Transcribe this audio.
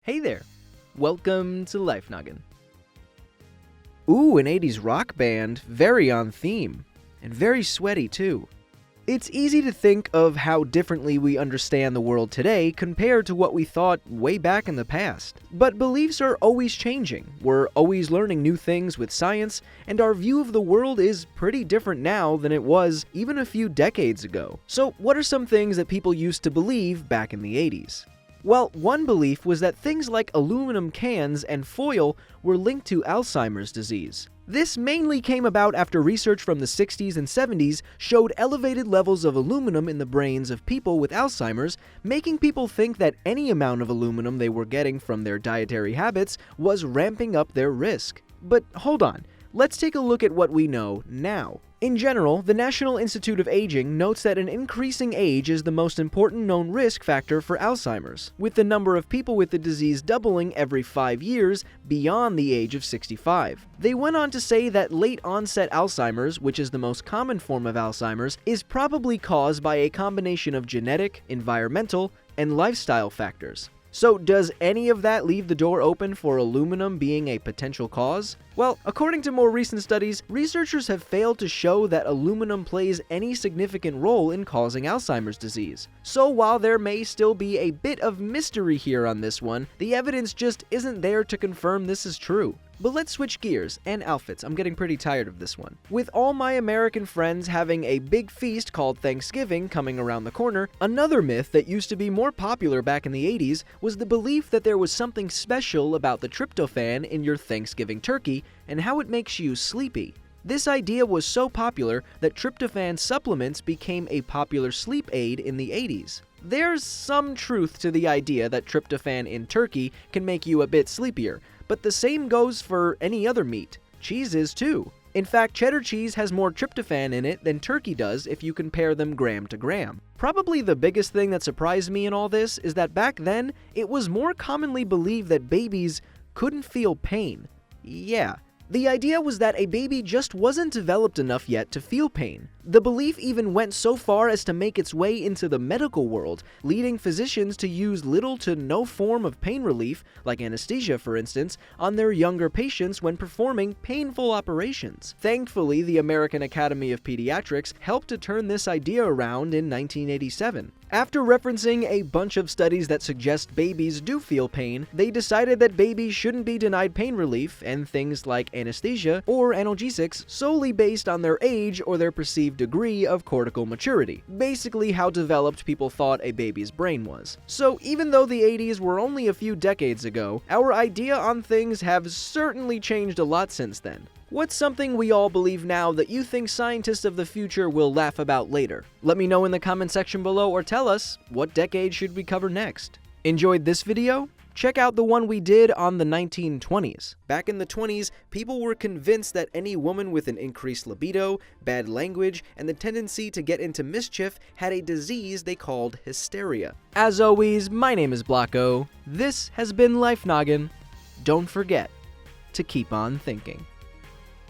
Hey there! Welcome to Life Noggin. Ooh, an 80s rock band, very on theme, and very sweaty too. It's easy to think of how differently we understand the world today compared to what we thought way back in the past. But beliefs are always changing, we're always learning new things with science, and our view of the world is pretty different now than it was even a few decades ago. So what are some things that people used to believe back in the 80s? Well, one belief was that things like aluminum cans and foil were linked to Alzheimer's disease. This mainly came about after research from the 60s and 70s showed elevated levels of aluminum in the brains of people with Alzheimer's, making people think that any amount of aluminum they were getting from their dietary habits was ramping up their risk. But hold on, let's take a look at what we know now. In general, the National Institute of Aging notes that an increasing age is the most important known risk factor for Alzheimer's, with the number of people with the disease doubling every 5 years beyond the age of 65. They went on to say that late-onset Alzheimer's, which is the most common form of Alzheimer's, is probably caused by a combination of genetic, environmental, and lifestyle factors. So does any of that leave the door open for aluminum being a potential cause? Well, according to more recent studies, researchers have failed to show that aluminum plays any significant role in causing Alzheimer's disease. So while there may still be a bit of mystery here on this one, the evidence just isn't there to confirm this is true. But let's switch gears and outfits. I'm getting pretty tired of this one. With all my American friends having a big feast called Thanksgiving coming around the corner, another myth that used to be more popular back in the 80s was the belief that there was something special about the tryptophan in your Thanksgiving turkey and how it makes you sleepy. This idea was so popular that tryptophan supplements became a popular sleep aid in the 80s. There's some truth to the idea that tryptophan in turkey can make you a bit sleepier, but the same goes for any other meat. Cheese is too. In fact, cheddar cheese has more tryptophan in it than turkey does if you compare them gram to gram. Probably the biggest thing that surprised me in all this is that back then, it was more commonly believed that babies couldn't feel pain. Yeah. The idea was that a baby just wasn't developed enough yet to feel pain. The belief even went so far as to make its way into the medical world, leading physicians to use little to no form of pain relief, like anesthesia for instance, on their younger patients when performing painful operations. Thankfully, the American Academy of Pediatrics helped to turn this idea around in 1987. After referencing a bunch of studies that suggest babies do feel pain, they decided that babies shouldn't be denied pain relief and things like anesthesia or analgesics solely based on their age or their perceived degree of cortical maturity, basically how developed people thought a baby's brain was. So even though the 80s were only a few decades ago, our idea on things have certainly changed a lot since then. What's something we all believe now that you think scientists of the future will laugh about later? Let me know in the comment section below or tell us, what decade should we cover next? Enjoyed this video? Check out the one we did on the 1920s. Back in the 20s, people were convinced that any woman with an increased libido, bad language, and the tendency to get into mischief had a disease they called hysteria. As always, my name is Blocko. This has been Life Noggin. Don't forget to keep on thinking.